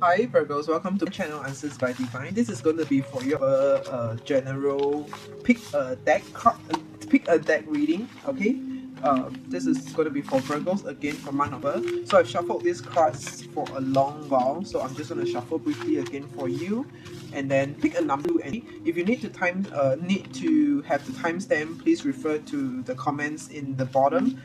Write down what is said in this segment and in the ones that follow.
Hi Virgos, welcome to my channel Answers by Divine. This is going to be for your general pick a deck reading. Okay, this is going to be for Virgos again for month of birth. So I've shuffled these cards for a long while, so I'm just going to shuffle briefly again for you, and then pick a number. And if you need to have the timestamp, please refer to the comments in the bottom.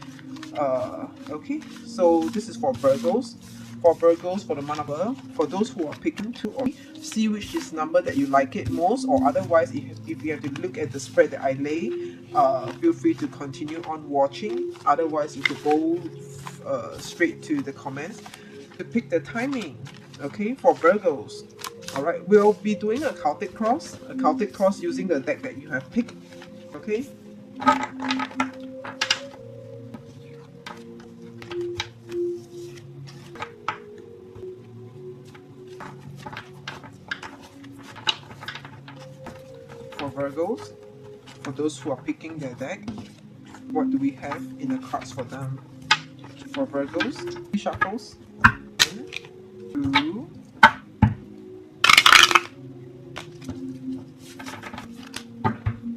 Okay, so this is for Virgos. For Virgos for the month of birth, for those who are picking 2 or 3, see which is number that you like it most, or otherwise if you have to look at the spread that I lay, feel free to continue on watching. Otherwise you could go straight to the comments to pick the timing. Okay, for Virgos. Alright, we'll be doing a Celtic cross using the deck that you have picked. Okay. For Virgos, for those who are picking their deck, what do we have in the cards for them? For Virgos, 3 shuffles. 1, 2,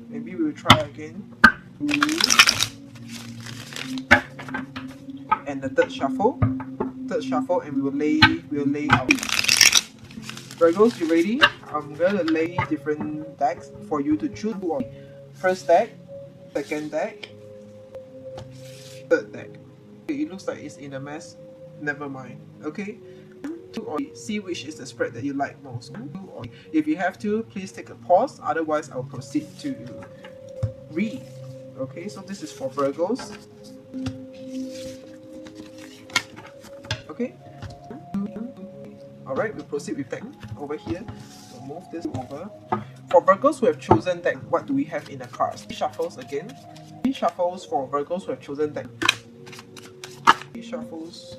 maybe we'll try again. 2, and the third shuffle, and we'll lay out. Virgos, you ready? I'm gonna lay different decks for you to choose. First deck, second deck, third deck. It looks like it's in a mess. Never mind. Okay. 2 or 3. See which is the spread that you like most. 2 or 3. If you have to, please take a pause. Otherwise, I'll proceed to read. Okay. So this is for Virgos. Okay. Alright, we'll proceed with deck over here. We'll move this over. For Virgos who have chosen deck, what do we have in the cards? 3 shuffles again. 3 shuffles for Virgos who have chosen deck. 3 shuffles.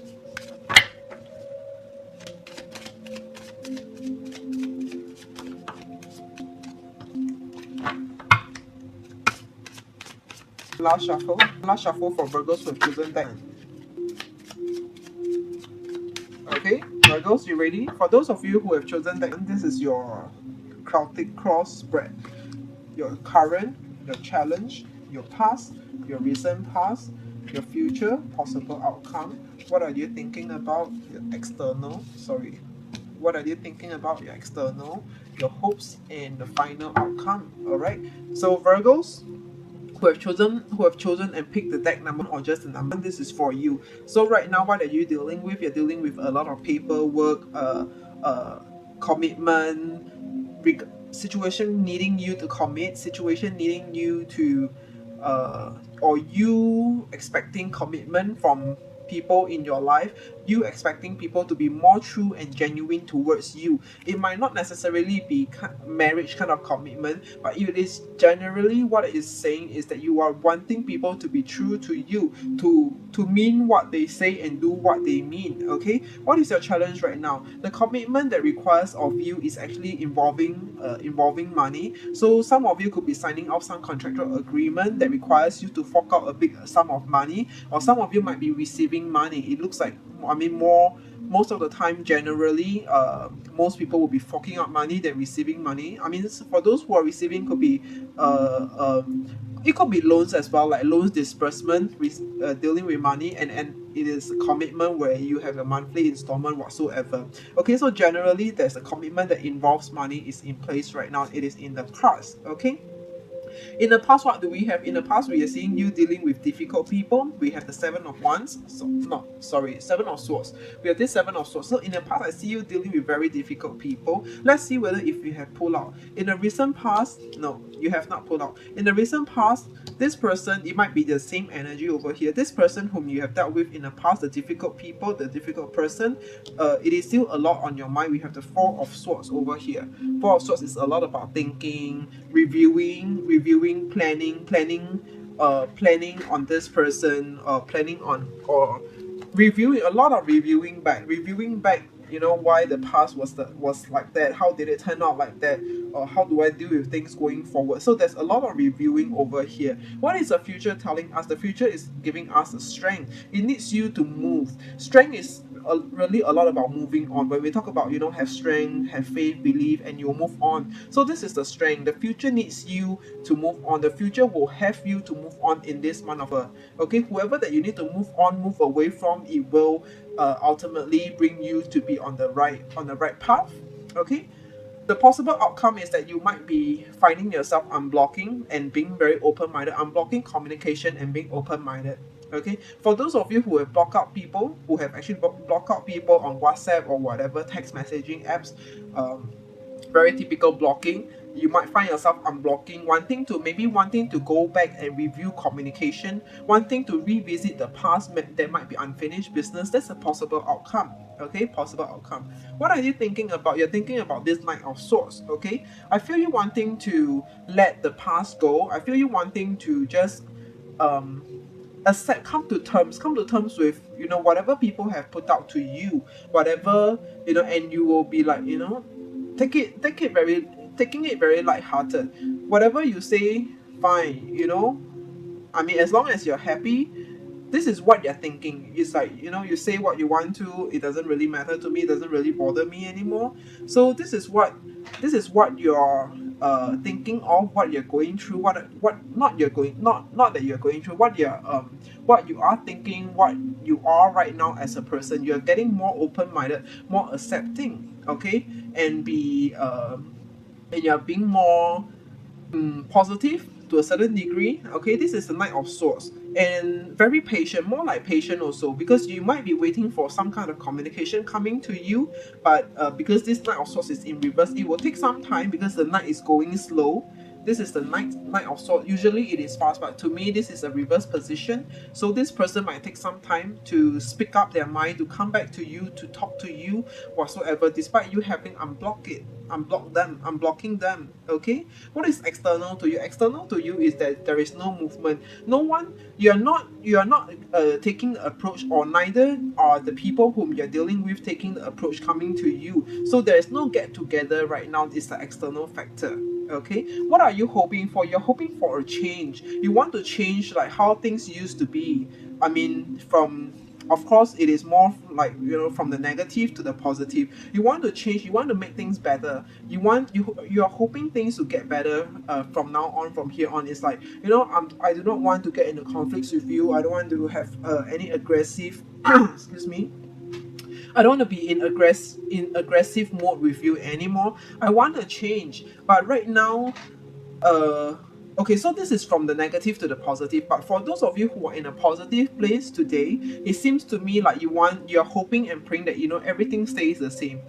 Last shuffle for Virgos who have chosen deck. Okay, Virgos, you ready? For those of you who have chosen deck, this is your Celtic cross spread. Your current, your challenge, your past, your recent past, your future, possible outcome. What are you thinking about your external? What are you thinking about your external, your hopes, and the final outcome? Alright. So Virgos who have chosen and picked the deck number or just the number, this is for you. So right now, what are you dealing with? You're dealing with a lot of paperwork, commitment, situation needing you to commit, situation needing you to or you expecting commitment from people in your life, you expecting people to be more true and genuine towards you. It might not necessarily be marriage kind of commitment, but it is generally what it is saying is that you are wanting people to be true to you, to mean what they say and do what they mean. Okay, what is your challenge right now? The commitment that requires of you is actually involving money. So some of you could be signing off some contractual agreement that requires you to fork out a big sum of money, or some of you might be receiving money. It looks like, most of the time, generally, most people will be forking out money than receiving money. I mean, for those who are receiving, could be it could be loans as well, like loans disbursement, dealing with money, and it is a commitment where you have a monthly installment whatsoever. Okay, so generally there's a commitment that involves money is in place right now. It is in the cards. Okay. In the past, what do we have? In the past, we are seeing you dealing with difficult people. We have the 7 of Wands. 7 of Swords. We have this 7 of Swords. So in the past, I see you dealing with very difficult people. Let's see whether if you have pulled out. In the recent past, no, you have not pulled out. In the recent past, this person, it might be the same energy over here. This person whom you have dealt with in the past, the difficult people, the difficult person, it is still a lot on your mind. We have the 4 of Swords over here. 4 of Swords is a lot about thinking, reviewing, planning on this person, planning on, or reviewing, a lot of reviewing back, why the past was like that, how did it turn out like that, or how do I deal with things going forward. So there's a lot of reviewing over here. What is the future telling us? The future is giving us a strength. It needs you to move. Strength is really a lot about moving on. When we talk about, have strength, have faith, believe, and you'll move on. So this is the strength. The future needs you to move on. The future will have you to move on in this month of okay. Whoever that you need to move on, move away from, it will ultimately bring you to be on the right path. Okay. The possible outcome is that you might be finding yourself unblocking and being very open-minded, unblocking communication and being open-minded. Okay, for those of you who have blocked out people, who have actually blocked out people on WhatsApp or whatever text messaging apps, very typical blocking. You might find yourself unblocking, wanting to go back and review communication, wanting to revisit the past. There might be unfinished business. That's a possible outcome. Okay, possible outcome. What are you thinking about? You're thinking about this Knight of Swords. Okay, I feel you wanting to let the past go. I feel you wanting to just accept, come to terms with whatever people have put out to you, whatever and you will be like, taking it very lighthearted. Whatever you say, fine. I mean, as long as you're happy, this is what you're thinking. It's like, you say what you want to, it doesn't really matter to me, it doesn't really bother me anymore. So this is what you're thinking of, what you're going through, not that you're going through, what you are thinking, what you are right now as a person. You're getting more open-minded, more accepting, okay, and you're being more positive to a certain degree. Okay, this is the Knight of Swords, and very patient, more like patient also, because you might be waiting for some kind of communication coming to you, but because this Knight of Swords is in reverse, it will take some time because the Knight is going slow. This is the Knight of Swords. Usually it is fast, but to me this is a reverse position. So this person might take some time to speak up their mind, to come back to you, to talk to you, whatsoever, despite you having unblocking them. Okay, what is external to you? External to you is that there is no movement. No one, you are not taking the approach, or neither are the people whom you're dealing with taking the approach coming to you. So there is no get together right now. It's the external factor. Okay, what are you hoping for? You're hoping for a change. You want to change like how things used to be. I mean, of course it is more like, from the negative to the positive. You want to change, you want to make things better. You are hoping things to get better from now on, from here on. It's like, I do not want to get into conflicts with you. I don't want to have any aggressive excuse me, I don't want to be in aggressive mode with you anymore. I want to change. But right now, okay, so this is from the negative to the positive. But for those of you who are in a positive place today, it seems to me like you're hoping and praying that everything stays the same.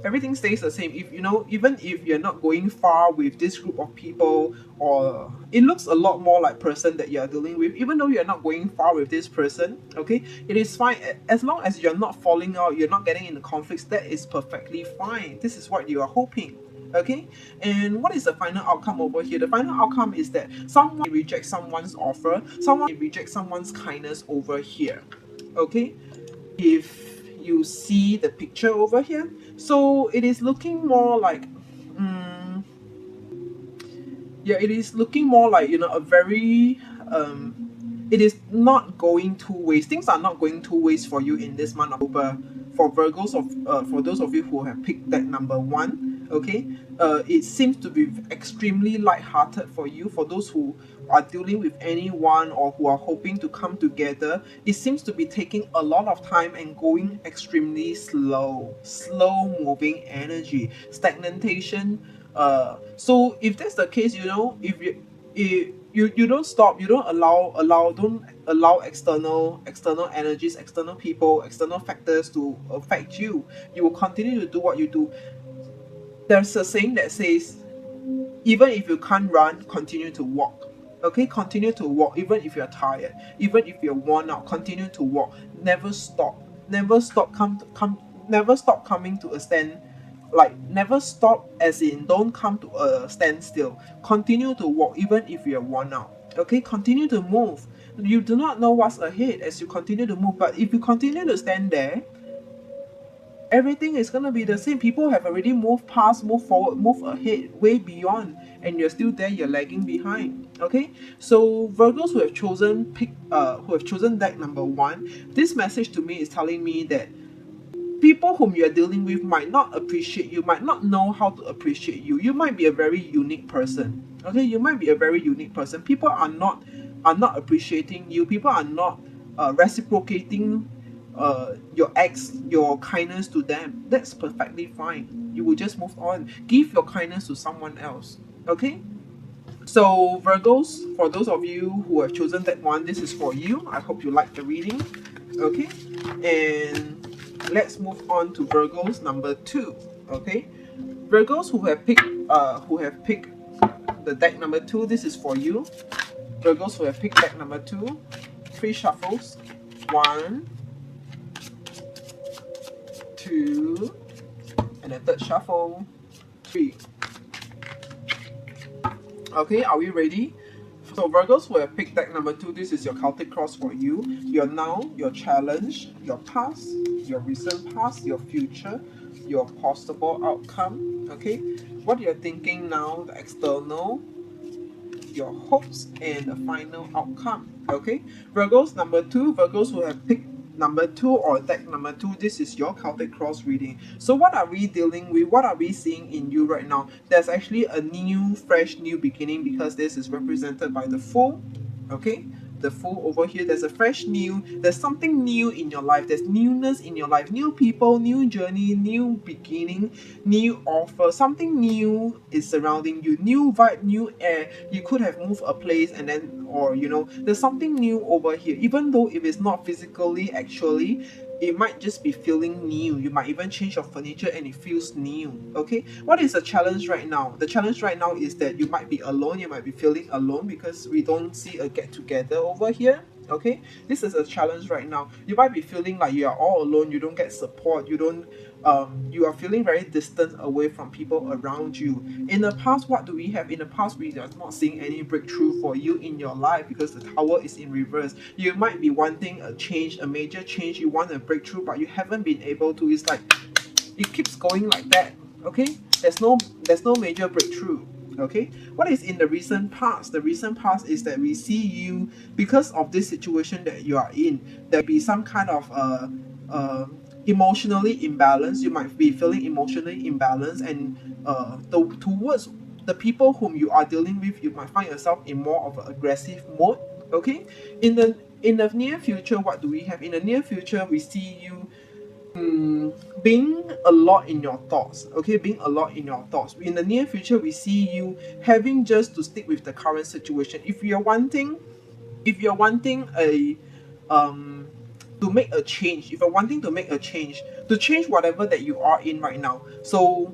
Everything stays the same. If even if you're not going far with this group of people, or it looks a lot more like person that you're dealing with, even though you're not going far with this person, okay, it is fine. As long as you're not falling out, you're not getting into conflicts, that is perfectly fine. This is what you are hoping. Okay, and what is the final outcome over here? The final outcome is that someone rejects someone's offer, someone rejects someone's kindness over here. Okay, if you see the picture over here, so it is looking more like it is looking more like a very it is not going two ways. Things are not going two ways for you in this month of October. For Virgos, for those of you who have picked that number 1, okay, it seems to be extremely light-hearted for you. For those who are dealing with anyone or who are hoping to come together, it seems to be taking a lot of time and going extremely slow moving energy, stagnation. So if that's the case, if you don't stop, you don't allow external energies, external people, external factors to affect you. You will continue to do what you do. There's a saying that says, even if you can't run, continue to walk. Okay, continue to walk. Even if you're tired, even if you're worn out, continue to walk. Never stop. Never stop. Never stop coming to a stand. Like, never stop, as in don't come to a standstill. Continue to walk even if you're worn out. Okay, continue to move. You do not know what's ahead as you continue to move, but if you continue to stand there, everything is gonna be the same. People have already moved past, moved forward, moved ahead, way beyond, and you're still there. You're lagging behind. Okay, so Virgos who have chosen deck number 1, this message to me is telling me that people whom you are dealing with might not appreciate you, might not know how to appreciate you. You might be a very unique person. Okay, you might be a very unique person. People are not appreciating you. People are not reciprocating your kindness to them. That's perfectly fine. You will just move on. Give your kindness to someone else. Okay. So Virgos, for those of you who have chosen that one, this is for you. I hope you like the reading. Okay, and let's move on to Virgos number 2. Okay, Virgos who have picked the deck number 2, this is for you. Virgos who have picked deck number 2, 3 shuffles. 1, 2, and a third shuffle. 3. Okay, are we ready? So Virgos who have picked deck number 2, this is your Celtic cross for you. Your now, your challenge, your past, your recent past, your future, your possible outcome. Okay, what you're thinking now, the external, your hopes, and the final outcome. Okay, Virgos number 2, Virgos who have picked number 2 or deck number 2, this is your Celtic cross reading. So what are we dealing with? What are we seeing in you right now? There's actually a new, fresh, new beginning, because this is represented by the Fool. Okay, the Fool over here. There's a fresh new, there's something new in your life. There's newness in your life. New people, new journey, new beginning, new offer. Something new is surrounding you. New vibe, new air. You could have moved a place and then, or there's something new over here. Even though if it's not physically, actually, it might just be feeling new. You might even change your furniture and it feels new. Okay, what is the challenge right now? The challenge right now is that you might be alone. You might be feeling alone because we don't see a get together over here. Okay, this is a challenge right now. You might be feeling like you are all alone. You don't get support. You are feeling very distant away from people around you. In the past, what do we have? In the past, we are not seeing any breakthrough for you in your life because the Tower is in reverse. You might be wanting a change, a major change. You want a breakthrough, but you haven't been able to. It's like it keeps going like that. Okay, there's no major breakthrough. Okay, what is in the recent past? The recent past is that we see you, because of this situation that you are in, there be some kind of emotionally imbalanced. You might be feeling emotionally imbalanced, and towards the people whom you are dealing with, you might find yourself in more of an aggressive mode. Okay, in the near future, what do we have? In the near future, we see you being a lot in your thoughts. Okay, being a lot in your thoughts. In the near future, we see you having just to stick with the current situation. If you're wanting a to make a change, if you're wanting to make a change, to change whatever that you are in right now, so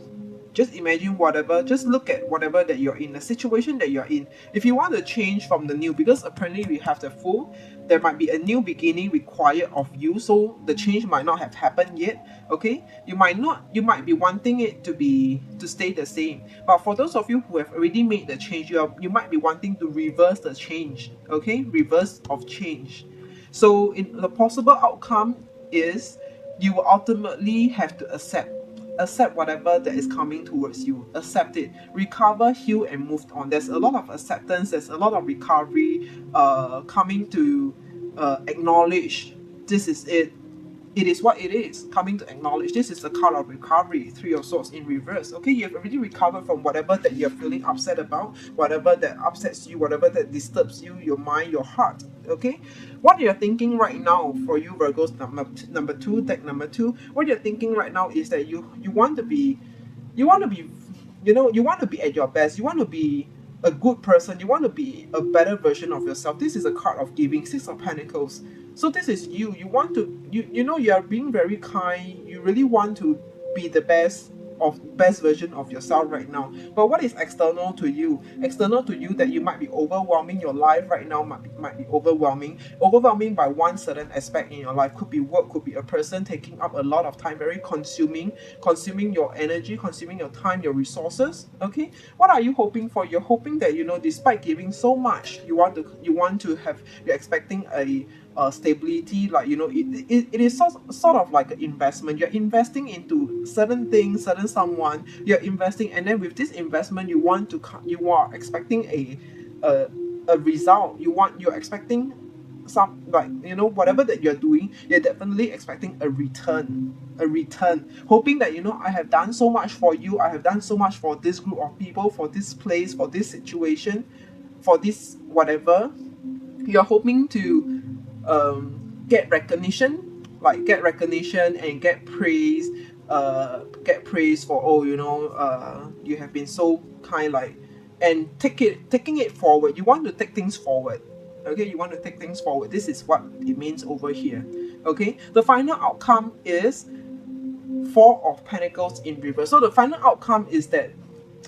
just imagine whatever, just look at whatever that you're in, the situation that you're in. If you want to change from the new, because apparently we have the Fool, there might be a new beginning required of you, so the change might not have happened yet. Okay, you might be wanting it to stay the same, but for those of you who have already made the change, you might be wanting to reverse the change. Okay, reverse of change. So in the possible outcome is you will ultimately have to accept whatever that is coming towards you. Accept it, recover, heal, and move on. There's a lot of acceptance, there's a lot of recovery coming to acknowledge this is it. It is what it is. Coming to acknowledge this is the card of recovery. 3 of Swords in reverse. Okay, you have already recovered from whatever that you're feeling upset about, whatever that upsets you, whatever that disturbs you, your mind, your heart. Okay, what you're thinking right now for you Virgos number 2, deck number 2, what you're thinking right now is that you want to be you want to be you want to be at your best. You want to be a good person. You want to be a better version of yourself. This is a card of giving, 6 of Pentacles. So this is you. You want to you are being very kind. You really want to be the best version of yourself right now. But what is external to you? External to you that you might be overwhelming your life right now, might be overwhelming by one certain aspect in your life. Could be work, could be a person taking up a lot of time, very consuming your energy, consuming your time, your resources. Okay, what are you hoping for? You're hoping that despite giving so much, you want to have, you're expecting a stability, like it is sort of like an investment. You're investing into certain things, certain someone. You're investing, and then with this investment, you are expecting a result. You're expecting some, like, whatever that you're doing, you're definitely expecting a return, hoping that, I have done so much for you, I have done so much for this group of people, for this place, for this situation, for this whatever. You're hoping to get recognition, like get recognition and get praise for, oh, you have been so kind, like, and taking it forward. You want to take things forward. Okay, you want to take things forward. This is what it means over here. Okay, the final outcome is Four of Pentacles in reverse. So the final outcome is that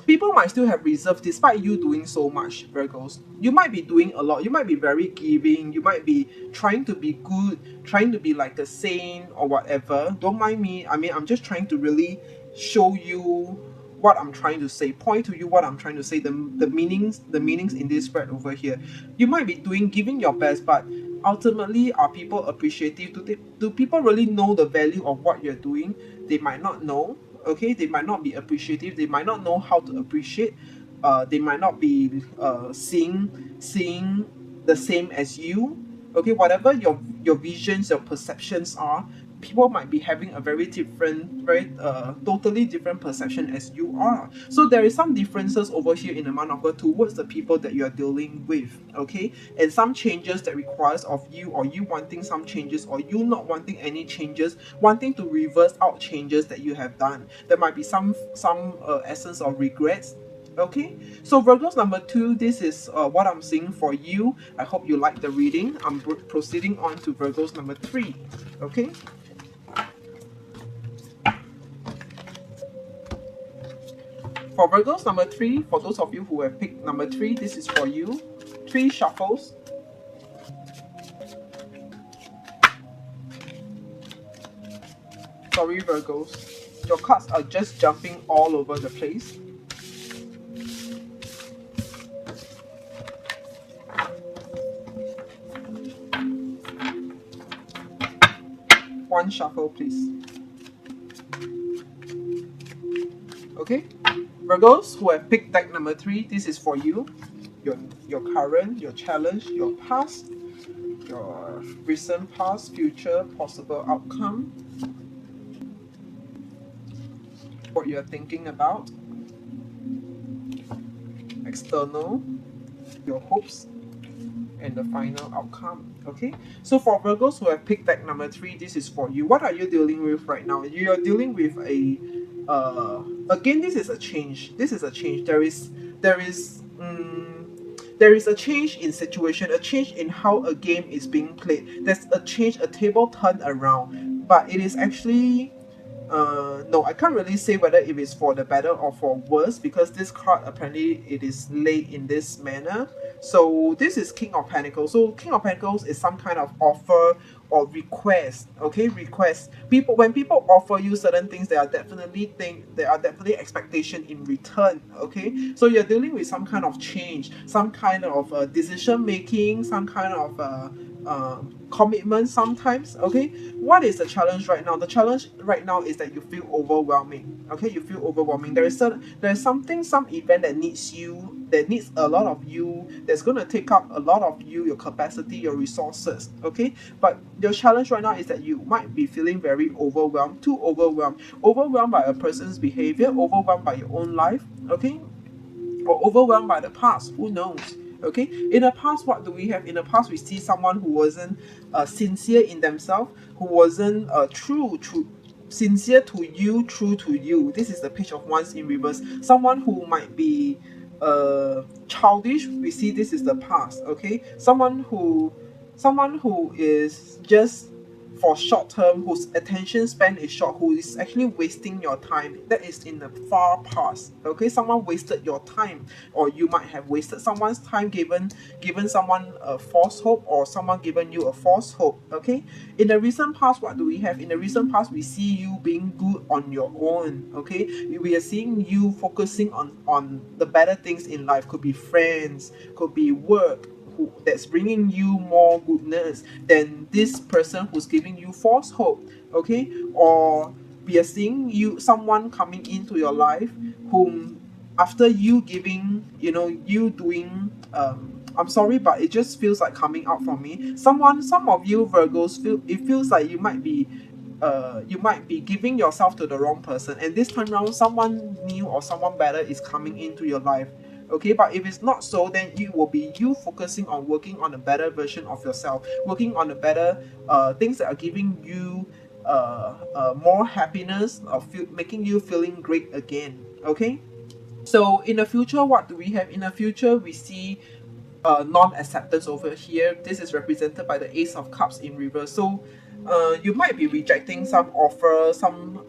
people might still have reserve despite you doing so much, Virgos. You might be doing a lot. You might be very giving. You might be trying to be good, trying to be like a saint or whatever. Don't mind me. I mean, I'm just trying to really show you what I'm trying to say, point to you what I'm trying to say, the meanings in this spread over here. You might be giving your best, but ultimately, are people appreciative? Do people really know the value of what you're doing? They might not know. Okay, they might not be appreciative, they might not know how to appreciate, they might not be seeing the same as you. Okay, whatever your visions, your perceptions are, people might be having a very different, very totally different perception as you are. So there is some differences over here in the month of God towards the people that you are dealing with. Okay, and some changes that requires of you, or you wanting some changes, or you not wanting any changes, wanting to reverse out changes that you have done. There might be some essence of regrets. Okay, so Virgos number 2, this is what I'm seeing for you. I hope you like the reading. I'm proceeding on to Virgos number 3. Okay, for Virgos number 3, for those of you who have picked number 3, this is for you. 3 shuffles. Sorry, Virgos. Your cards are just jumping all over the place. One shuffle, please. Okay, Virgos who have picked deck number 3, this is for you. Your current, your challenge, your past, your recent past, future, possible outcome, what you are thinking about, external, your hopes, and the final outcome. Okay, so for Virgos who have picked deck number 3, this is for you. What are you dealing with right now? You are dealing with a again, this is a change. There is a change in situation, a change in how a game is being played. There's a change, a table turn around, but it is actually no, I can't really say whether if it's for the better or for worse, because this card apparently it is laid in this manner. So this is King of Pentacles. So King of Pentacles is some kind of offer or request. Okay, request. When people offer you certain things, there are definitely expectation in return. Okay, so you're dealing with some kind of change, some kind of decision making, some kind of commitment sometimes. Okay, what is the challenge right now? The challenge right now is that you feel overwhelming. Okay, you feel overwhelming. There is some event that needs a lot of you, that's going to take up a lot of you, your capacity, your resources. Okay, but your challenge right now is that you might be feeling very overwhelmed, too overwhelmed by a person's behavior, overwhelmed by your own life. Okay, or overwhelmed by the past, who knows. Okay, in the past, what do we have? In the past, we see someone who wasn't sincere in themselves, who wasn't sincere to you, true to you. This is the Page of Wands in reverse. Someone who might be childish. We see this is the past. Okay, someone who is just for short term, whose attention span is short, who is actually wasting your time. That is in the far past. Okay, someone wasted your time, or you might have wasted someone's time, given someone a false hope, or someone given you a false hope. Okay, in the recent past, what do we have? In the recent past, we see you being good on your own. Okay, we are seeing you focusing on the better things in life. Could be friends, could be work, that's bringing you more goodness than this person who's giving you false hope. Okay, or we are seeing someone coming into your life whom, after you giving, you doing I'm sorry, but it just feels like coming out from me. Some of you Virgos feels like you might be giving yourself to the wrong person, and this time around someone new or someone better is coming into your life. Okay, but if it's not so, then it will be you focusing on working on a better version of yourself, working on a better things that are giving you more happiness, or making you feeling great again. Okay, so in the future, what do we have? In the future, we see non-acceptance over here. This is represented by the Ace of Cups in reverse. So you might be rejecting some offer, some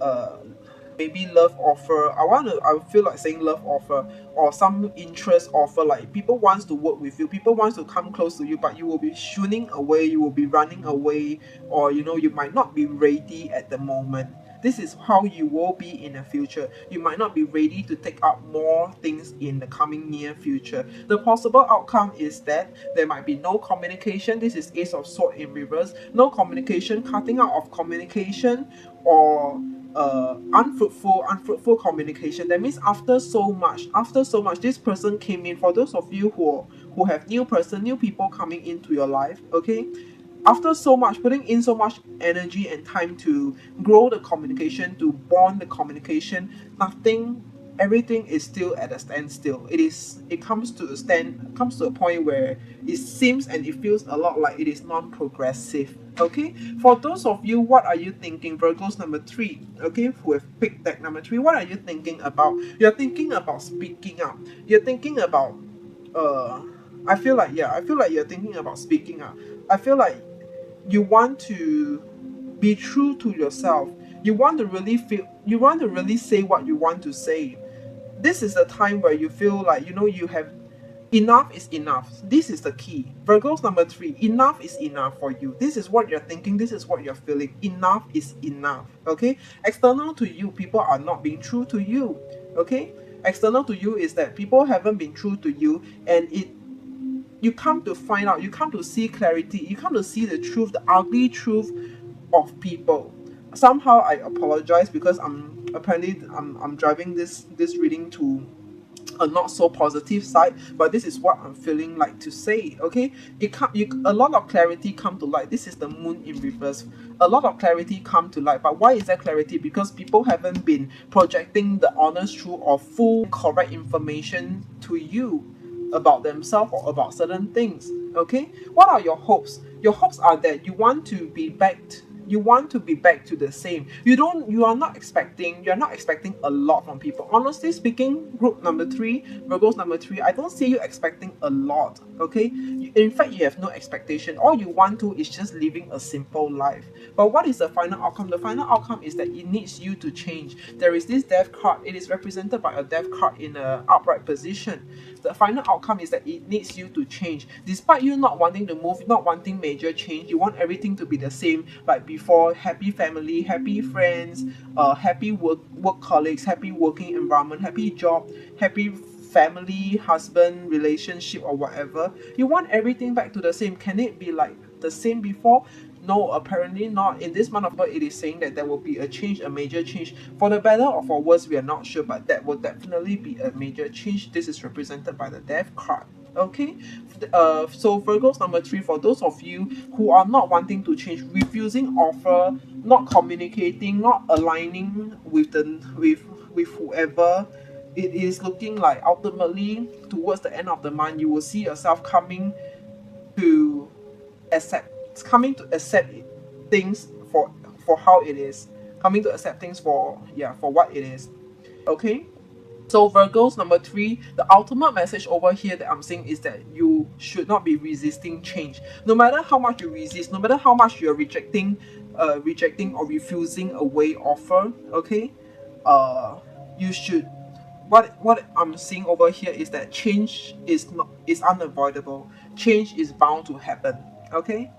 maybe love offer. I feel like saying love offer, or some interest offer, like people wants to work with you, people wants to come close to you, but you will be shooing away, you will be running away, or you might not be ready at the moment. This is how you will be in the future. You might not be ready to take up more things in the coming near future. The possible outcome is that there might be no communication. This is Ace of Swords in reverse. No communication, cutting out of communication, or unfruitful communication. That means after so much, this person came in. For those of you who have new people coming into your life, okay, after so much, putting in so much energy and time to grow the communication, to bond the communication, everything is still at a standstill. It comes to a point where it seems and it feels a lot like it is non-progressive. Okay, for those of you, what are you thinking? Virgos number 3, okay, who have picked deck number 3, what are you thinking about? You're thinking about speaking up. You're thinking about I feel like you're thinking about speaking up. I feel like you want to be true to yourself. You want to really say what you want to say. This is the time where you feel like you have enough is enough. This is the key. Virgos number 3, enough is enough for you. This is what you're thinking, this is what you're feeling. Enough is enough. Okay? External to you, people are not being true to you. Okay? External to you is that people haven't been true to you, and you come to find out, you come to see clarity, you come to see the truth, the ugly truth of people. Somehow I apologize because I'm driving this reading to a not so positive side, but this is what I'm feeling like to say. Okay, a lot of clarity come to light. This is the moon in reverse. A lot of clarity come to light, but why is that clarity? Because people haven't been projecting the honest truth or full correct information to you about themselves or about certain things. Okay, what are your hopes? Your hopes are that you want to be back to the same. You're not expecting a lot from people. Honestly speaking, group number 3, Virgos number 3, I don't see you expecting a lot. Okay, in fact, you have no expectation. All you want to is just living a simple life. But what is the final outcome? The final outcome is that it needs you to change. There is this death card. It is represented by a death card in an upright position. The final outcome is that it needs you to change. Despite you not wanting to move, not wanting major change, you want everything to be the same like before. Happy family, happy friends, happy work colleagues, happy working environment, happy job, happy family, husband, relationship, or whatever. You want everything back to the same. Can it be like the same before? No, apparently not. In this month of October, it is saying that there will be a change, a major change. For the better or for worse, we are not sure, but that will definitely be a major change. This is represented by the Death card. Okay, so Virgos number 3, for those of you who are not wanting to change, refusing offer, not communicating, not aligning with whoever, it is looking like ultimately towards the end of the month you will see yourself to coming to accept things for how it is, coming to accept things for what it is. Okay, so Virgos number 3, the ultimate message over here that I'm saying is that you should not be resisting change. No matter how much you resist, no matter how much you're rejecting or refusing a way offer, okay, you should. What I'm seeing over here is that change is unavoidable. Change is bound to happen. Okay,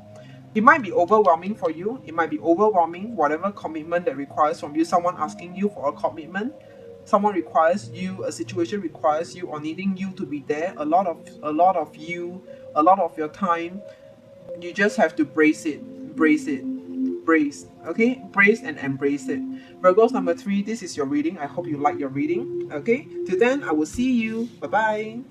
it might be overwhelming for you. It might be overwhelming, whatever commitment that requires from you. Someone asking you for a commitment, a situation requires you or needing you to be there. A lot of your time. You just have to brace it. Okay, brace and embrace it. Virgos number 3, this is your reading. I hope you like your reading. Okay, till then I will see you. Bye bye.